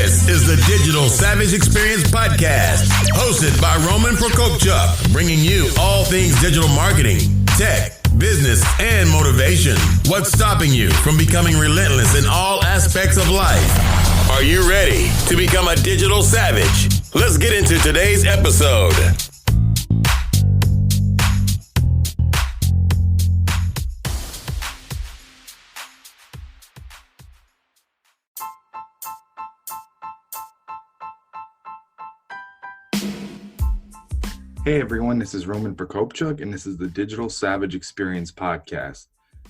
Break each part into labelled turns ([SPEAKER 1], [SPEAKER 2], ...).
[SPEAKER 1] This is the Digital Savage Experience Podcast, hosted by Roman Prokopchuk, bringing you all things digital marketing, tech, business, and motivation. What's stopping you from becoming relentless in all aspects of life? Are you ready to become a digital savage? Let's get into today's episode.
[SPEAKER 2] Hey everyone, this is Roman Prokopchuk, and this is the Digital Savage Experience Podcast.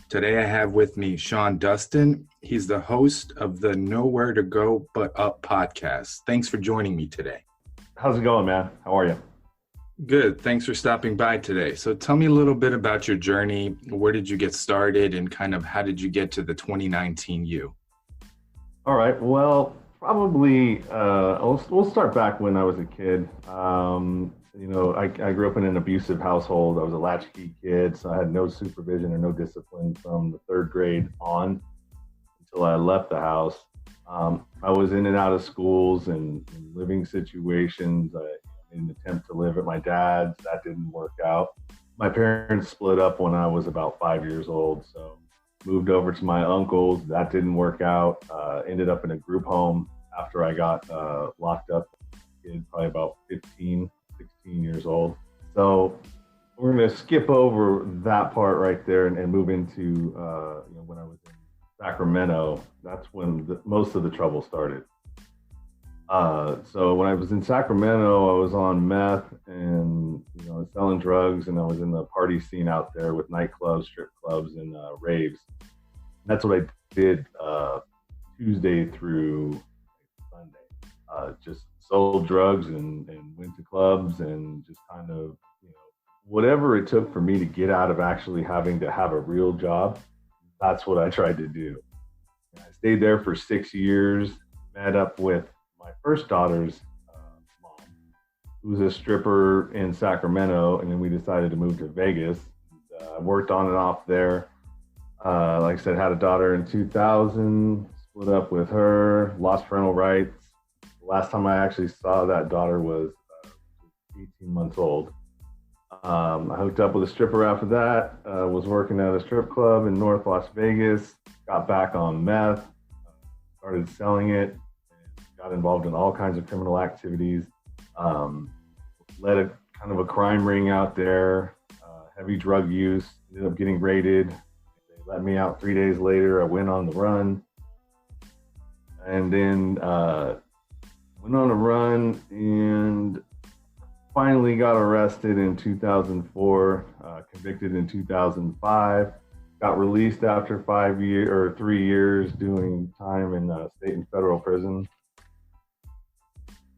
[SPEAKER 2] Today I have with me Sean Dustin. He's the host of the Nowhere to Go But Up podcast. Thanks for joining me today.
[SPEAKER 3] How's it going, man? How are you?
[SPEAKER 2] Good. Thanks for stopping by today. So tell me a little bit about your journey. Where did you get started, and kind of how did you get to the 2019 you?
[SPEAKER 3] All right. Well, probably we'll start back when I was a kid. I grew up in an abusive household. I was a latchkey kid, so I had no supervision or no discipline from the third grade on until I left the house. I was in and out of schools and living situations. I made an attempt to live at my dad's. That didn't work out. My parents split up when I was about 5 years old, so moved over to my uncle's. That didn't work out. Ended up in a group home after I got locked up. Kid, probably about 16 years old. So we're going to skip over that part right there and move into when I was in Sacramento. That's when most of the trouble started. So when I was in Sacramento, I was on meth and selling drugs, and I was in the party scene out there with nightclubs, strip clubs, and raves. That's what I did Tuesday through Sunday. Just sold drugs and went to clubs and just kind of, whatever it took for me to get out of actually having to have a real job. That's what I tried to do. And I stayed there for 6 years, met up with my first daughter's mom, who was a stripper in Sacramento, and then we decided to move to Vegas. Worked on and off there. Like I said, had a daughter in 2000, split up with her, lost parental rights. The last time I actually saw that daughter was 18 months old. I hooked up with a stripper after that, was working at a strip club in North Las Vegas, got back on meth, started selling it, and got involved in all kinds of criminal activities. Led a kind of a crime ring out there, heavy drug use, ended up getting raided. They let me out 3 days later. I went on the run. And then went on a run and finally got arrested in 2004, convicted in 2005, got released after 3 years doing time in state and federal prison.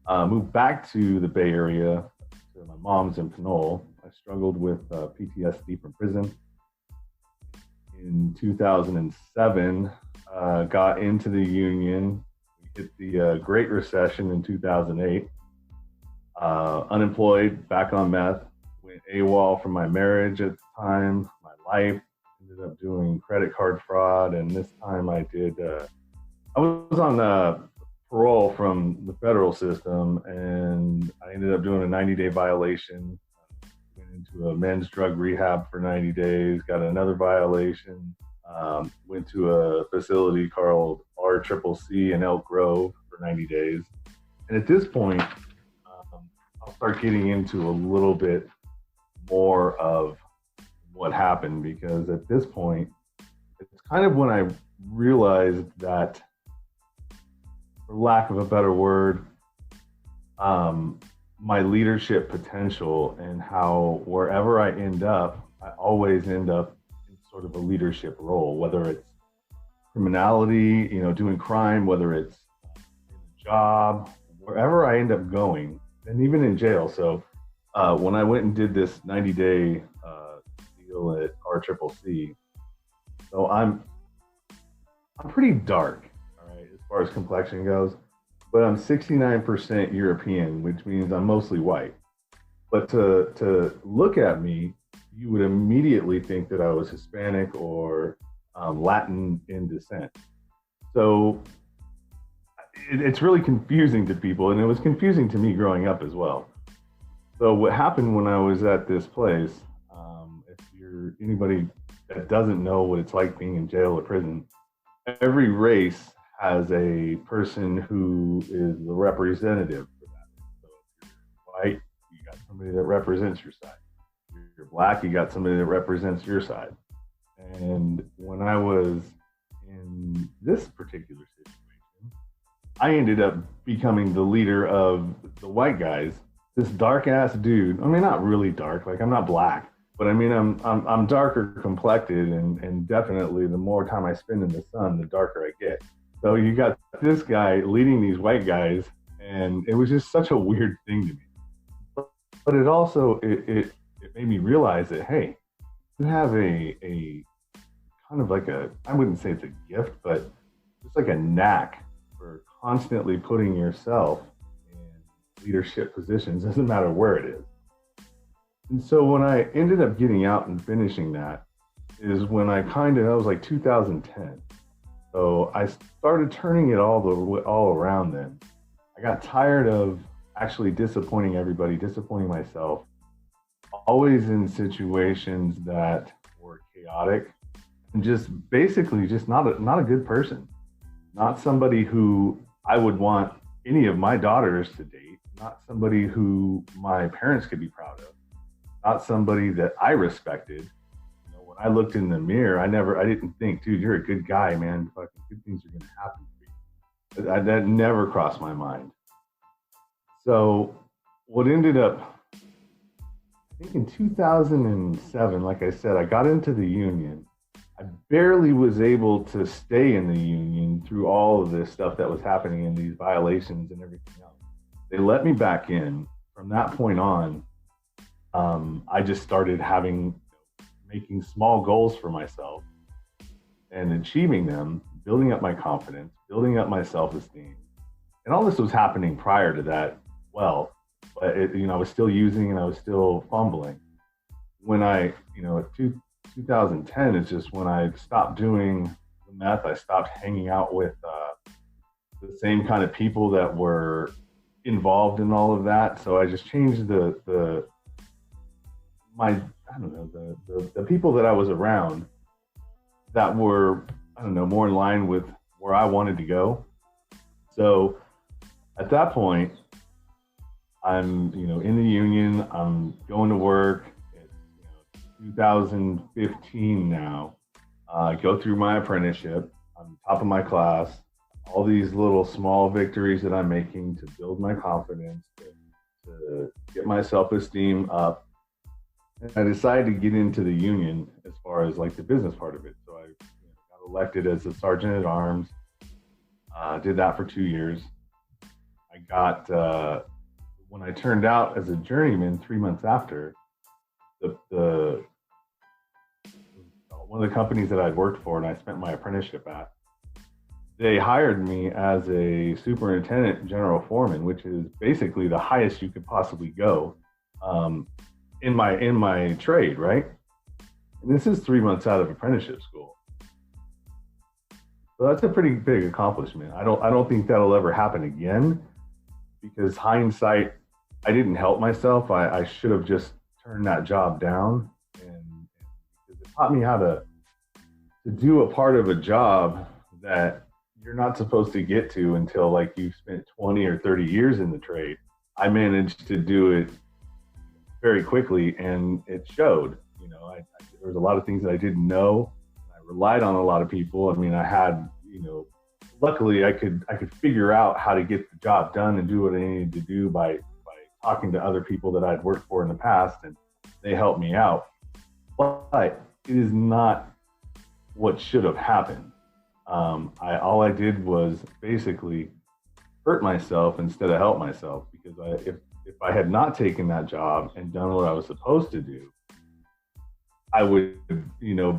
[SPEAKER 3] Moved back to the Bay Area to my mom's in Pinole. I struggled with PTSD from prison. In 2007, got into the union. Hit the Great Recession in 2008. Unemployed, back on meth, went AWOL from my marriage at the time, my life, ended up doing credit card fraud, and this time I was on parole from the federal system, and I ended up doing a 90-day violation. Went into a men's drug rehab for 90 days, got another violation. Went to a facility called RCCC in Elk Grove for 90 days. And at this point, I'll start getting into a little bit more of what happened, because at this point, it's kind of when I realized that, for lack of a better word, my leadership potential, and how wherever I end up, I always end up in sort of a leadership role, whether it's criminality, doing crime, whether it's in a job, wherever I end up going, and even in jail. So when I went and did this 90-day deal at RCCC, so I'm pretty dark, all right, as far as complexion goes, but I'm 69% European, which means I'm mostly white. But to look at me, you would immediately think that I was Hispanic or Latin in descent. So it's really confusing to people, and it was confusing to me growing up as well. So what happened when I was at this place, if you're anybody that doesn't know what it's like being in jail or prison, every race has a person who is the representative for that. So if you're white, you got somebody that represents your side. If you're black, you got somebody that represents your side. And when I was in this particular situation, I ended up becoming the leader of the white guys. This dark ass dude. I mean, not really dark. Like, I'm not black, but I mean, I'm darker complected, and definitely the more time I spend in the sun, the darker I get. So you got this guy leading these white guys, and it was just such a weird thing to me. But it also it made me realize that, hey, you have a kind of like I wouldn't say it's a gift, but it's like a knack for constantly putting yourself in leadership positions, doesn't matter where it is. And so when I ended up getting out and finishing that is when that was like 2010. So I started turning it all around then. I got tired of actually disappointing everybody, disappointing myself, always in situations that were chaotic, and just basically just not a good person, not somebody who I would want any of my daughters to date, not somebody who my parents could be proud of, not somebody that I respected. When I looked in the mirror, I didn't think, dude, you're a good guy, man. Fucking good things are gonna happen for you. That never crossed my mind. So what ended up, I think in 2007, like I said, I got into the union. I barely was able to stay in the union through all of this stuff that was happening and these violations and everything else. They let me back in. From that point on, I just started making small goals for myself and achieving them, building up my confidence, building up my self-esteem. And all this was happening prior to that. Well, but I was still using and I was still fumbling. When at 2010 is just when I stopped doing the meth. I stopped hanging out with the same kind of people that were involved in all of that. So I just changed the people that I was around that were, more in line with where I wanted to go. So at that point, I'm, in the union, I'm going to work. It's 2015 now. I go through my apprenticeship. I'm top of my class. All these little small victories that I'm making to build my confidence, to get my self-esteem up. And I decided to get into the union as far as like the business part of it. So I got elected as a sergeant at arms. Did that for 2 years. I got, when I turned out as a journeyman 3 months after, the one of the companies that I'd worked for and I spent my apprenticeship at, they hired me as a superintendent general foreman, which is basically the highest you could possibly go in my trade, right? And this is 3 months out of apprenticeship school. So that's a pretty big accomplishment. I don't think that'll ever happen again, because hindsight, I didn't help myself. I should have just turned that job down, and because it taught me how to do a part of a job that you're not supposed to get to until like you've spent 20 or 30 years in the trade. I managed to do it very quickly, and it showed. There was a lot of things that I didn't know. I relied on a lot of people. I mean, I had, luckily I could figure out how to get the job done and do what I needed to do by talking to other people that I'd worked for in the past, and they helped me out. But it is not what should have happened. All I did was basically hurt myself instead of help myself, because if I had not taken that job and done what I was supposed to do, I would,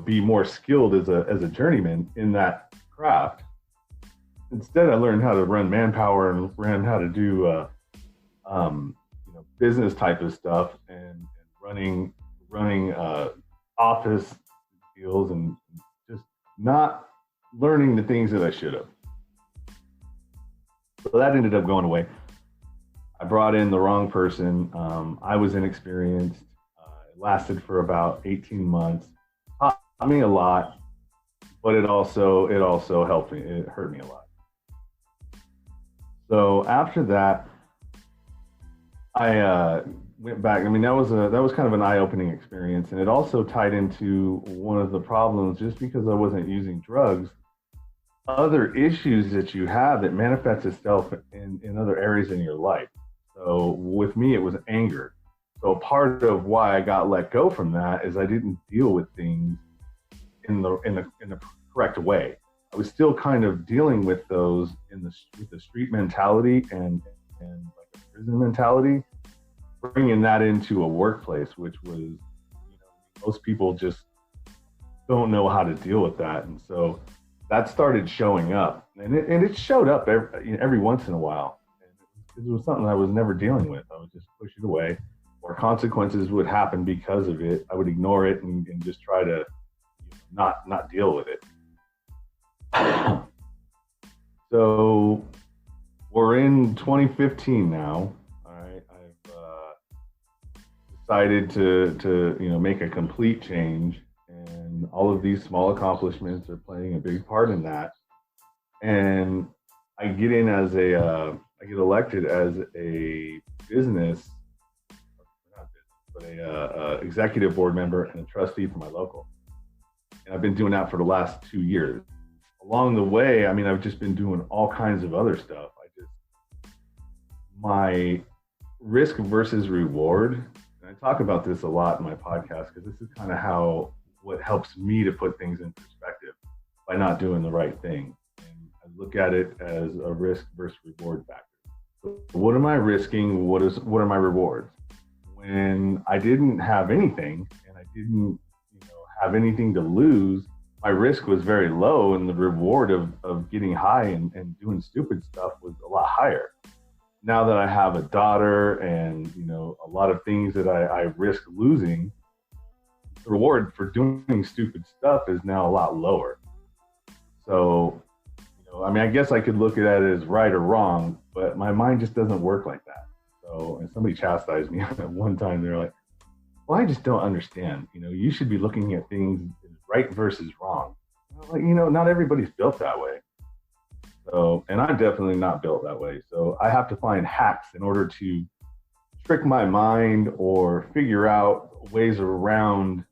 [SPEAKER 3] be more skilled as a journeyman in that craft. Instead, I learned how to run manpower and learned how to do, business type of stuff and running office deals, and just not learning the things that I should have. So that ended up going away. I brought in the wrong person. I was inexperienced. It lasted for about 18 months. Taught me a lot, but it also helped me. It hurt me a lot. So after that, I went back. I mean, that was kind of an eye-opening experience, and it also tied into one of the problems. Just because I wasn't using drugs, other issues that you have that manifests itself in other areas in your life. So with me, it was anger. So part of why I got let go from that is I didn't deal with things in the correct way. I was still kind of dealing with those with the street mentality and like a prison mentality, bringing that into a workplace, which was, most people just don't know how to deal with that. And so that started showing up, and it showed up every once in a while. And it was something I was never dealing with. I would just push it away, or consequences would happen because of it. I would ignore it and just try to not deal with it. So we're in 2015 now. All right, I've decided to make a complete change. And all of these small accomplishments are playing a big part in that. And I get in as I get elected as a business, not business, but a executive board member and a trustee for my local. And I've been doing that for the last 2 years. Along the way, I mean, I've just been doing all kinds of other stuff. My risk versus reward, and I talk about this a lot in my podcast because this is kind of what helps me to put things in perspective by not doing the right thing. And I look at it as a risk versus reward factor. So what am I risking? What are my rewards? When I didn't have anything and I didn't have anything to lose, my risk was very low, and the reward of getting high and doing stupid stuff was a lot higher. Now that I have a daughter and a lot of things that I risk losing, the reward for doing stupid stuff is now a lot lower. So, I mean, I guess I could look at it as right or wrong, but my mind just doesn't work like that. So, and somebody chastised me at one time. They're like, well, I just don't understand. You should be looking at things as right versus wrong. Like, not everybody's built that way. So, and I'm definitely not built that way. So I have to find hacks in order to trick my mind or figure out ways around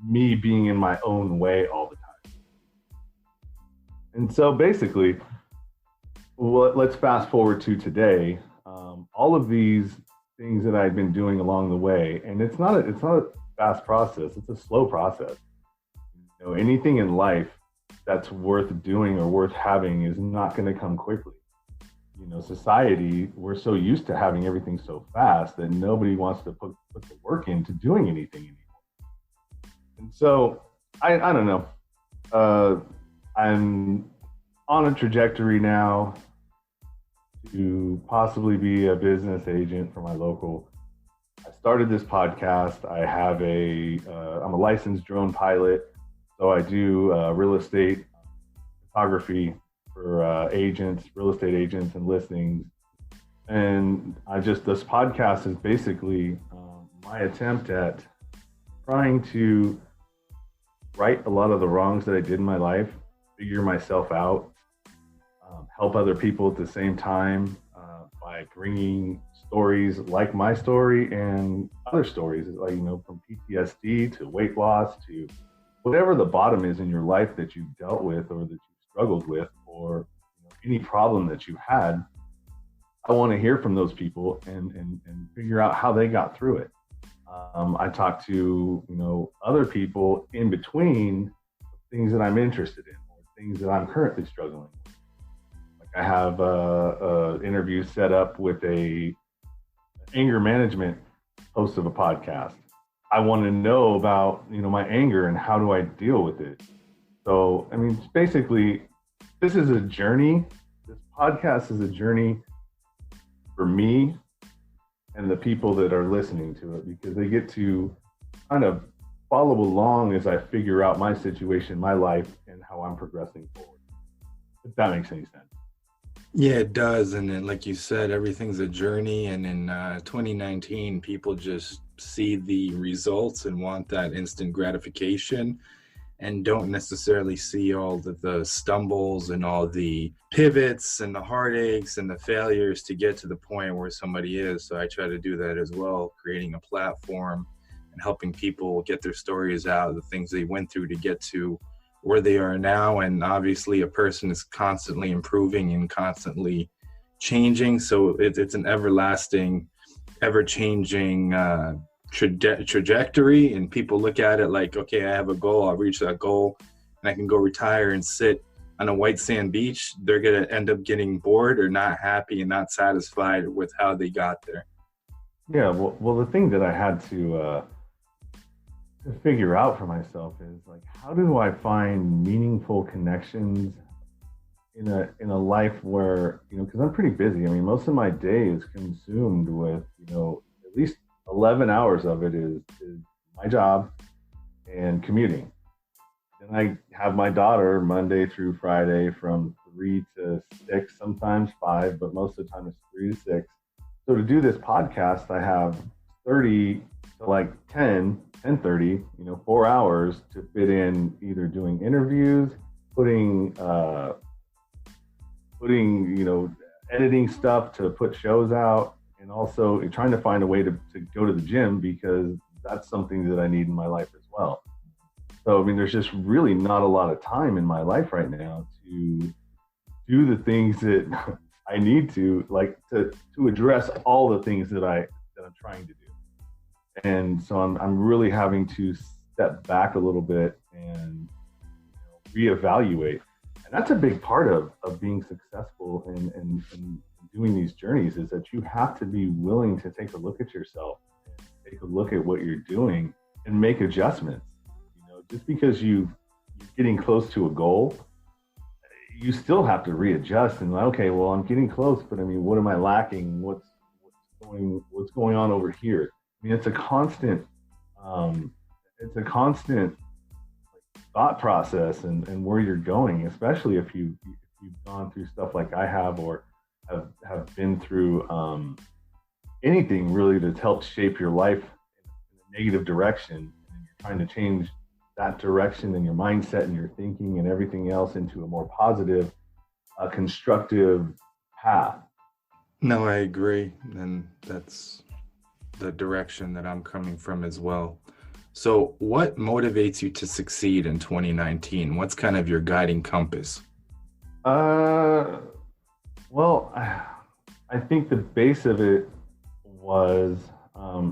[SPEAKER 3] me being in my own way all the time. And so basically, let's fast forward to today. All of these things that I've been doing along the way, and it's not a fast process. It's a slow process. Anything in life that's worth doing or worth having is not going to come quickly. Society, we're so used to having everything so fast that nobody wants to put the work into doing anything anymore. And so I don't know. I'm on a trajectory now to possibly be a business agent for my local. I started this podcast. I have I'm a licensed drone pilot. So I do real estate photography for real estate agents and listings. And this podcast is basically my attempt at trying to right a lot of the wrongs that I did in my life, figure myself out, help other people at the same time by bringing stories like my story and other stories, like, from PTSD to weight loss to whatever the bottom is in your life that you've dealt with or that you've struggled with, or any problem that you had. I want to hear from those people and figure out how they got through it. I talk to other people in between things that I'm interested in or things that I'm currently struggling with. Like I have a interview set up with a anger management host of a podcast. I want to know about my anger and how do I deal with it. So I mean, basically, this is a journey. This podcast is a journey for me and the people that are listening to it, because they get to kind of follow along as I figure out my situation, my life, and how I'm progressing forward. If that makes any sense.
[SPEAKER 2] Yeah, it does. And then, like you said, everything's a journey. And in 2019, people just see the results and want that instant gratification and don't necessarily see all the stumbles and all the pivots and the heartaches and the failures to get to the point where somebody is. So I try to do that as well, creating a platform and helping people get their stories out, the things they went through to get to where they are now. And obviously a person is constantly improving and constantly changing. So it's an everlasting, ever-changing trajectory, and people look at it like, okay, I have a goal, I'll reach that goal and I can go retire and sit on a white sand beach. They're going to end up getting bored or not happy and not satisfied with how they got there.
[SPEAKER 3] Yeah, well, the thing that I had to figure out for myself is like, how do I find meaningful connections in a life where, because I'm pretty busy. I mean, most of my day is consumed with, at least 11 hours of it is my job and commuting. Then I have my daughter Monday through Friday from 3 to 6, sometimes 5, but most of the time it's 3 to 6. So to do this podcast, I have 30 to like 10:30, 4 hours to fit in either doing interviews, putting editing stuff to put shows out, and also trying to find a way to go to the gym because that's something that I need in my life as well. So, I mean, there's just really not a lot of time in my life right now to do the things that I need to, like to address all the things that I'm trying to do. And so I'm really having to step back a little bit and reevaluate. And that's a big part of being successful and doing these journeys, is that you have to be willing to take a look at yourself, take a look at what you're doing and make adjustments. Just because you're getting close to a goal, you still have to readjust and like, okay, well, I'm getting close, but I mean, what am I lacking? What's going on over here? I mean, it's a constant thought process and where you're going, especially if you've gone through stuff like I have, or have been through anything really that's helped shape your life in a negative direction, and you're trying to change that direction and your mindset and your thinking and everything else into a more positive, constructive path.
[SPEAKER 2] No, I agree. And that's the direction that I'm coming from as well. So what motivates you to succeed in 2019? What's kind of your guiding compass?
[SPEAKER 3] Well, I think the base of it was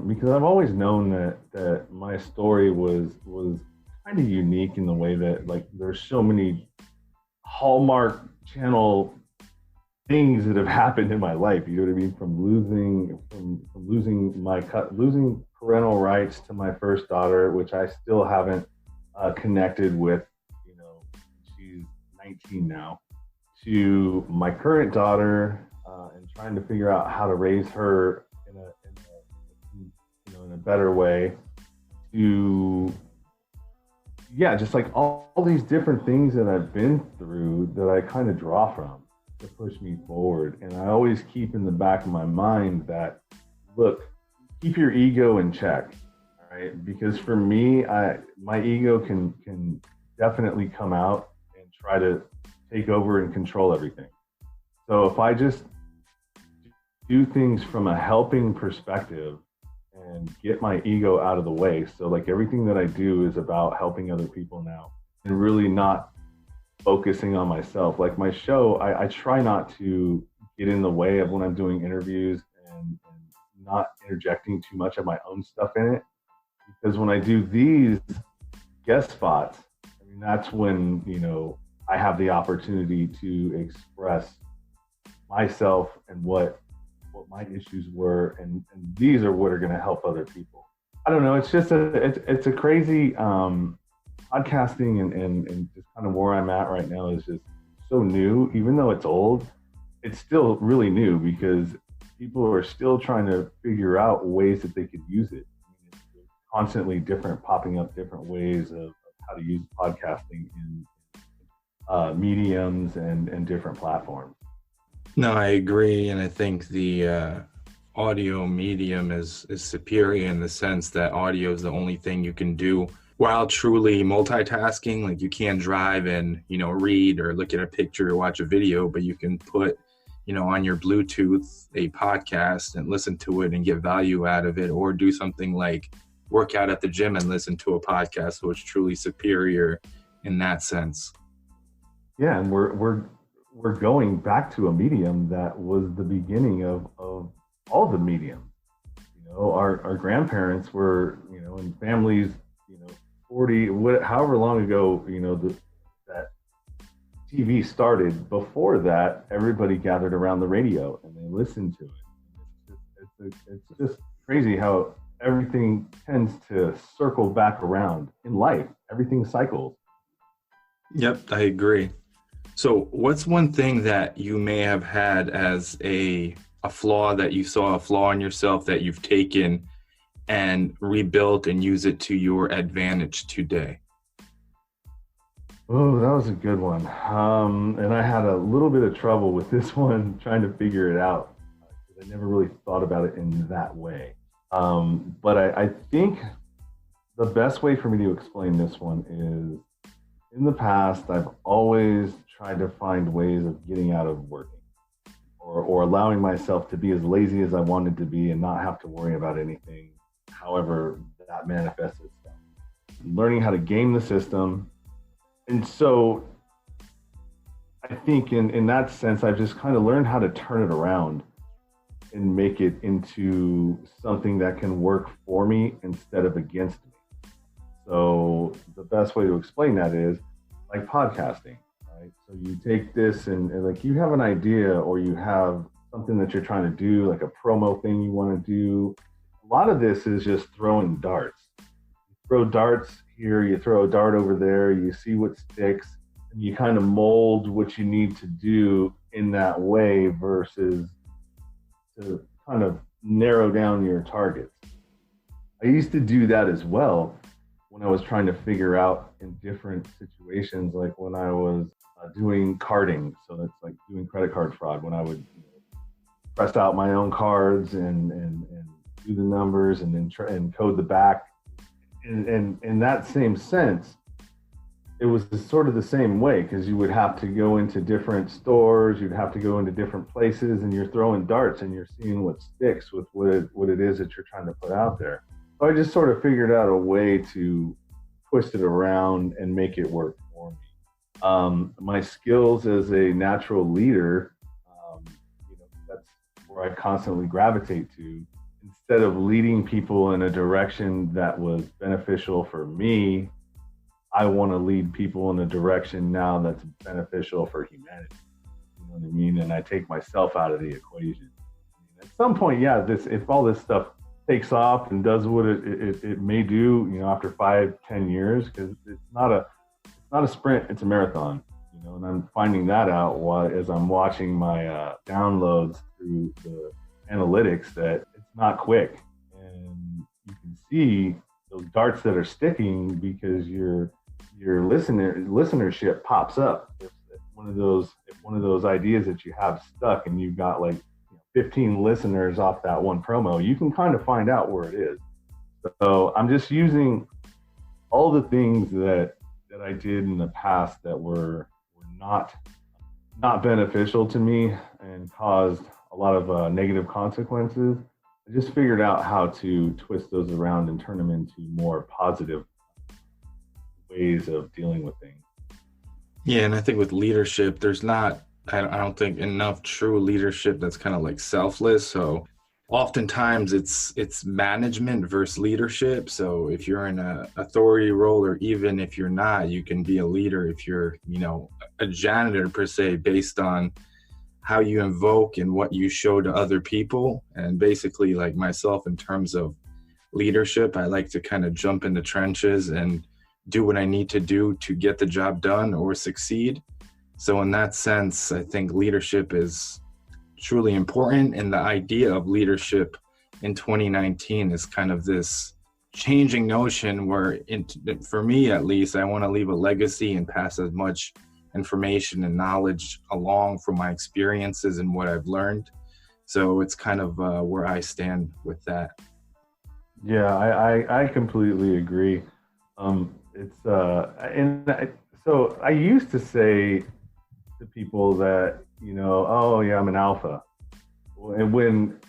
[SPEAKER 3] because I've always known that my story was kind of unique in the way that, like, there's so many Hallmark Channel things that have happened in my life. You know what I mean? From losing parental rights to my first daughter, which I still haven't connected with. She's 19 now. To my current daughter, and trying to figure out how to raise her in a better way. To just like all these different things that I've been through that I kind of draw from to push me forward. And I always keep in the back of my mind that, look, keep your ego in check, all right? Because for me, my ego can definitely come out and try to take over and control everything. So if I just do things from a helping perspective and get my ego out of the way, so like everything that I do is about helping other people now and really not focusing on myself. Like my show, I try not to get in the way of when I'm doing interviews and not interjecting too much of my own stuff in it. Because when I do these guest spots, I mean, that's when, I have the opportunity to express myself and what my issues were, and these are what are going to help other people. I don't know. It's just it's a crazy podcasting and just kind of where I'm at right now is just so new. Even though it's old, it's still really new because people are still trying to figure out ways that they could use it. I mean, it's constantly popping up different ways of how to use podcasting in mediums and different platforms.
[SPEAKER 2] No, I agree. And I think the audio medium is superior in the sense that audio is the only thing you can do while truly multitasking. Like you can't drive and, read or look at a picture or watch a video, but you can put, on your Bluetooth a podcast and listen to it and get value out of it, or do something like work out at the gym and listen to a podcast. So it's truly superior in that sense.
[SPEAKER 3] Yeah, and we're going back to a medium that was the beginning of all the mediums. Our grandparents were, in families, 40, however long ago, that TV started. Before that, everybody gathered around the radio and they listened to it. It's just crazy how everything tends to circle back around in life. Everything cycles.
[SPEAKER 2] Yep, I agree. So what's one thing that you may have had as a flaw, that you saw a flaw in yourself that you've taken and rebuilt and use it to your advantage today?
[SPEAKER 3] Oh, that was a good one. And I had a little bit of trouble with this one, trying to figure it out. I never really thought about it in that way. But I think the best way for me to explain this one is, in the past, I've always tried to find ways of getting out of working, or allowing myself to be as lazy as I wanted to be and not have to worry about anything, however that manifests itself. Learning how to game the system. And so I think in that sense, I've just kind of learned how to turn it around and make it into something that can work for me instead of against me. So the best way to explain that is like podcasting, right? So you take this and like you have an idea, or you have something that you're trying to do, like a promo thing you want to do. A lot of this is just throwing darts. You throw darts here, you throw a dart over there, you see what sticks, and you kind of mold what you need to do in that way versus to kind of narrow down your targets. I used to do that as well when I was trying to figure out in different situations, like when I was doing carding. So that's like doing credit card fraud, when I would press out my own cards and do the numbers and then try and code the back. And in that same sense, it was sort of the same way, because you would have to go into different stores, you'd have to go into different places, and you're throwing darts and you're seeing what sticks with what it is that you're trying to put out there. So I just sort of figured out a way to twist it around and make it work for me. My skills as a natural leader, that's where I constantly gravitate to. Instead of leading people in a direction that was beneficial for me, I want to lead people in a direction now that's beneficial for humanity. You know what I mean? And I take myself out of the equation. At some point, yeah, if all this stuff takes off and does what it may do, after 5-10 years, because it's not a sprint, it's a marathon. And I'm finding that out as I'm watching my downloads through the analytics, that it's not quick, and you can see those darts that are sticking because your listenership pops up. If one of those ideas that you have stuck, and you've got like 15 listeners off that one promo, you can kind of find out where it is. So I'm just using all the things that I did in the past that were not beneficial to me and caused a lot of negative consequences. I just figured out how to twist those around and turn them into more positive ways of dealing with things.
[SPEAKER 2] Yeah, and I think with leadership, there's not, I don't think, enough true leadership that's kind of like selfless. So oftentimes it's management versus leadership. So if you're in an authority role, or even if you're not, you can be a leader if you're, a janitor per se, based on how you invoke and what you show to other people. And basically, like myself, in terms of leadership, I like to kind of jump in the trenches and do what I need to do to get the job done or succeed. So in that sense, I think leadership is truly important. And the idea of leadership in 2019 is kind of this changing notion where, for me at least, I want to leave a legacy and pass as much information and knowledge along from my experiences and what I've learned. So it's kind of where I stand with that.
[SPEAKER 3] Yeah, I completely agree. So I used to say to people that, oh yeah, I'm an alpha. And when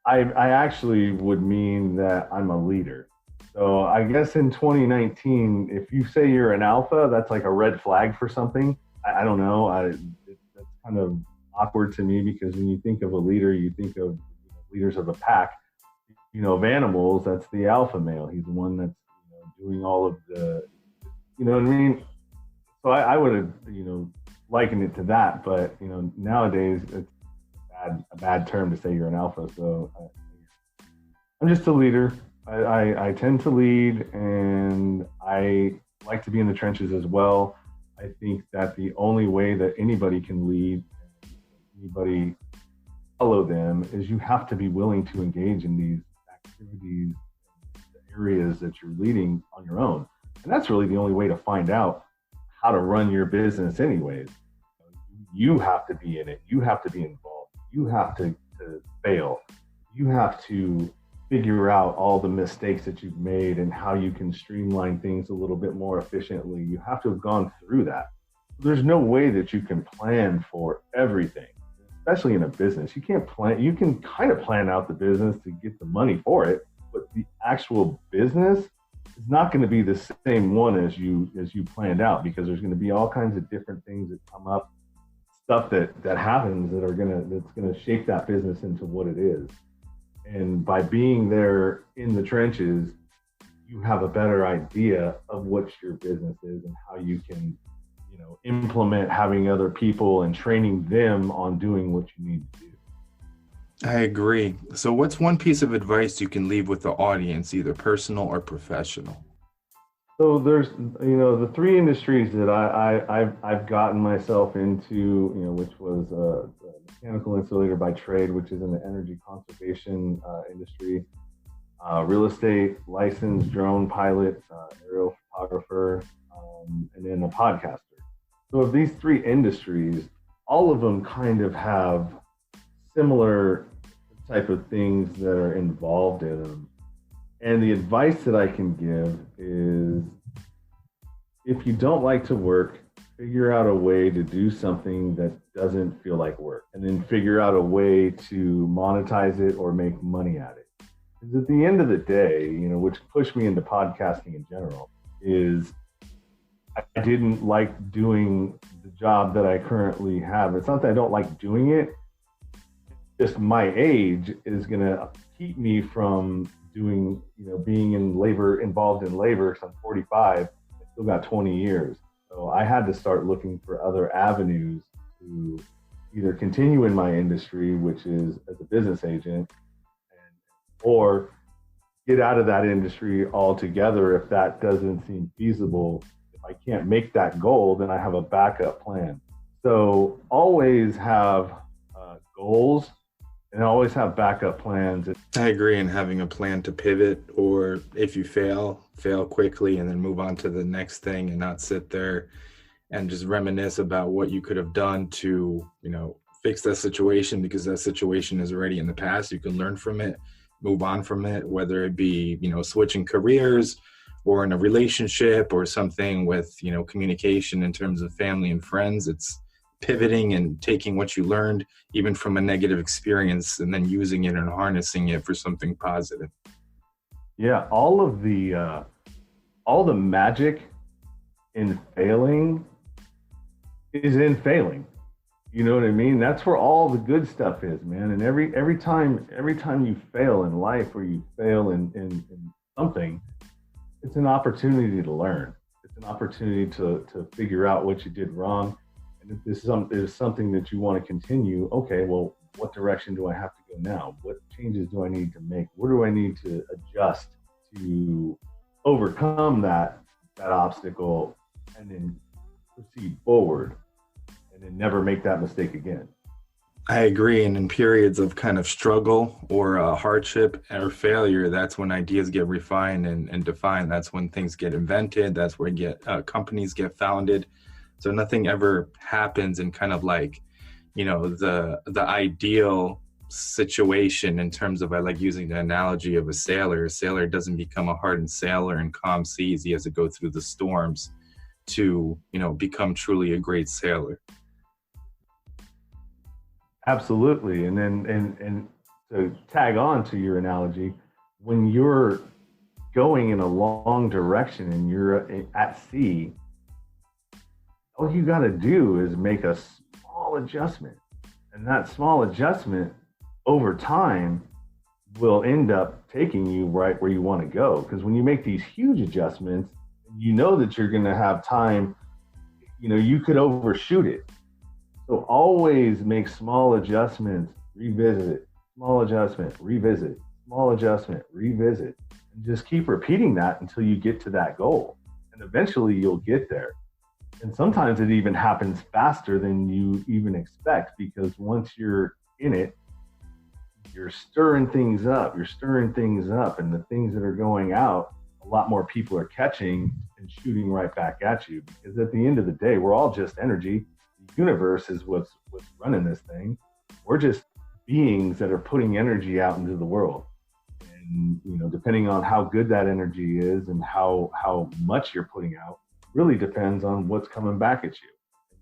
[SPEAKER 3] I actually would mean that I'm a leader. So I guess in 2019, if you say you're an alpha, that's like a red flag for something. I don't know. That's kind of awkward to me, because when you think of a leader, you think of leaders of a pack. Of animals, that's the alpha male. He's the one that's doing all of the, you know what I mean? So I would have, likened it to that. But nowadays it's a bad term to say you're an alpha. So I'm just a leader. I tend to lead, and I like to be in the trenches as well. I think that the only way that anybody can lead, anybody follow them, is you have to be willing to engage in these activities, the areas that you're leading on your own. And that's really the only way to find out how to run your business anyways. You have to be in it. You have to be involved. You have to fail. You have to figure out all the mistakes that you've made and how you can streamline things a little bit more efficiently. You have to have gone through that. There's no way that you can plan for everything, especially in a business. You can't plan. You can kind of plan out the business to get the money for it, but the actual business is not going to be the same one as you planned out, because there's going to be all kinds of different things that come up, stuff that happens that's gonna shape that business into what it is. And by being there in the trenches, you have a better idea of what your business is and how you can, implement having other people and training them on doing what you need to do.
[SPEAKER 2] I agree. So what's one piece of advice you can leave with the audience, either personal or professional?
[SPEAKER 3] So there's, the three industries that I've gotten myself into, which was a mechanical insulator by trade, which is in the energy conservation industry, real estate, licensed drone pilot, aerial photographer, and then a podcaster. So of these three industries, all of them kind of have similar type of things that are involved in them. And the advice that I can give is, if you don't like to work, figure out a way to do something that doesn't feel like work, and then figure out a way to monetize it or make money at it. Because at the end of the day, which pushed me into podcasting in general, is I didn't like doing the job that I currently have. It's not that I don't like doing it. Just my age is going to keep me from doing, being involved in labor. Because I'm 45, I still got 20 years. So I had to start looking for other avenues to either continue in my industry, which is as a business agent, or get out of that industry altogether if that doesn't seem feasible. If I can't make that goal, then I have a backup plan. So always have goals, and always have backup plans.
[SPEAKER 2] I agree, in having a plan to pivot, or if you fail quickly and then move on to the next thing, and not sit there and just reminisce about what you could have done to, fix that situation, because that situation is already in the past. You can learn from it, move on from it, whether it be, switching careers or in a relationship or something with, communication in terms of family and friends. It's pivoting and taking what you learned, even from a negative experience, and then using it and harnessing it for something positive.
[SPEAKER 3] Yeah, all the magic in failing is in failing. You know what I mean? That's where all the good stuff is, man. And every time you fail in life, or you fail in something, it's an opportunity to learn. It's an opportunity to figure out what you did wrong. And if this is something that you want to continue, okay, well, what direction do I have to go now? What changes do I need to make? Where do I need to adjust to overcome that obstacle, and then proceed forward, and then never make that mistake again?
[SPEAKER 2] I agree. And in periods of kind of struggle or hardship or failure, that's when ideas get refined and defined. That's when things get invented. That's where companies get founded. So nothing ever happens in kind of like, the ideal situation in terms of, I like using the analogy of a sailor. A sailor doesn't become a hardened sailor in calm seas. He has to go through the storms to, become truly a great sailor.
[SPEAKER 3] Absolutely. And then, and to tag on to your analogy, when you're going in a long direction and you're at sea, all you got to do is make a small adjustment. And that small adjustment over time will end up taking you right where you want to go. Because when you make these huge adjustments, you know that you're going to have time, you could overshoot it. So always make small adjustments, revisit, small adjustment, revisit, small adjustment, revisit, and just keep repeating that until you get to that goal. And eventually you'll get there. And sometimes it even happens faster than you even expect, because once you're in it, you're stirring things up, and the things that are going out, a lot more people are catching and shooting right back at you. Because at the end of the day, we're all just energy. The universe is what's running this thing. We're just beings that are putting energy out into the world. And, depending on how good that energy is and how much you're putting out, really depends on what's coming back at you.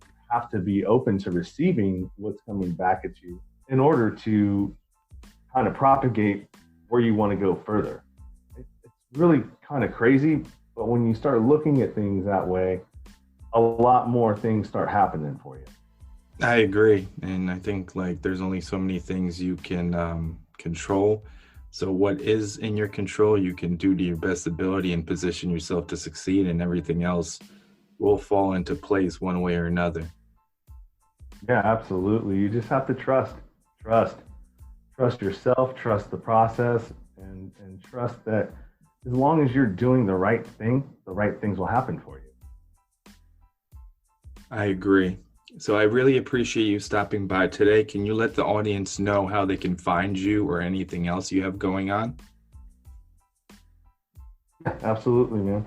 [SPEAKER 3] You have to be open to receiving what's coming back at you in order to kind of propagate where you want to go further. It's really kind of crazy, but when you start looking at things that way, a lot more things start happening for you.
[SPEAKER 2] I agree. And I think there's only so many things you can control. So what is in your control, you can do to your best ability and position yourself to succeed, and everything else will fall into place one way or another.
[SPEAKER 3] Yeah, absolutely. You just have to trust yourself, trust the process, and trust that as long as you're doing the right thing, the right things will happen for you.
[SPEAKER 2] I agree. So I really appreciate you stopping by today. Can you let the audience know how they can find you or anything else you have going on?
[SPEAKER 3] Yeah, absolutely, man.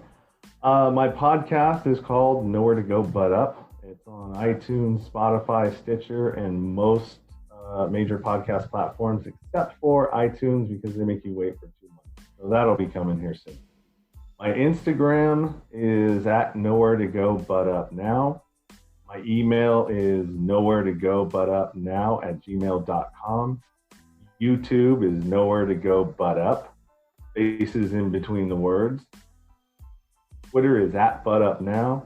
[SPEAKER 3] My podcast is called Nowhere to Go But Up. It's on iTunes, Spotify, Stitcher, and most major podcast platforms, except for iTunes, because they make you wait for 2 months. So that'll be coming here soon. My Instagram is at Nowhere to Go But Up Now. My email is nowheretogobutupnow@gmail.com. YouTube is Nowhere to Go But Up, spaces in between the words. Twitter is at But Up Now.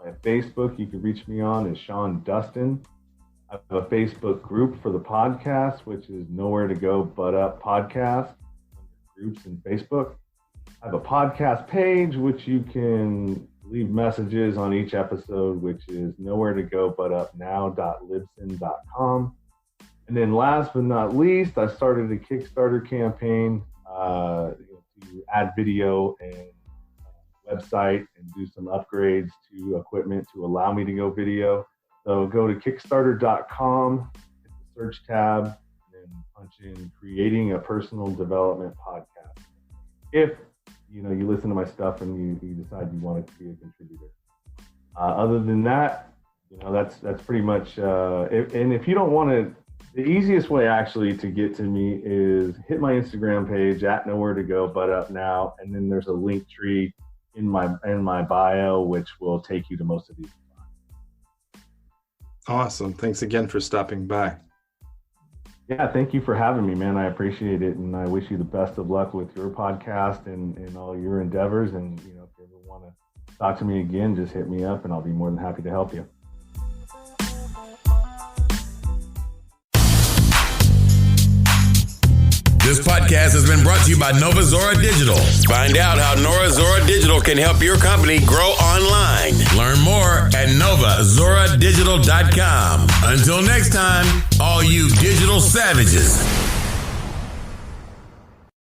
[SPEAKER 3] My Facebook, you can reach me on, is Sean Dustin. I have a Facebook group for the podcast, which is Nowhere to Go But Up Podcast, groups in Facebook. I have a podcast page, which you can leave messages on each episode, which is nowhere to go but up now.libsyn.com. And then last but not least, I started a Kickstarter campaign to add video and website and do some upgrades to equipment to allow me to go video. So go to kickstarter.com, hit the search tab, and punch in Creating a Personal Development Podcast. If you listen to my stuff and you decide you want to be a contributor. Other than that, that's pretty much, and if you don't want to, the easiest way actually to get to me is hit my Instagram page at Nowhere to Go But Up Now, and then there's a link tree in my bio, which will take you to most of these.
[SPEAKER 2] Awesome. Thanks again for stopping by.
[SPEAKER 3] Yeah, thank you for having me, man. I appreciate it, and I wish you the best of luck with your podcast and all your endeavors. And if you ever want to talk to me again, just hit me up, and I'll be more than happy to help you.
[SPEAKER 1] This podcast has been brought to you by Nova Zora Digital. Find out how Nova Zora Digital can help your company grow online. Learn more at novazoradigital.com. Until next time, all you digital savages.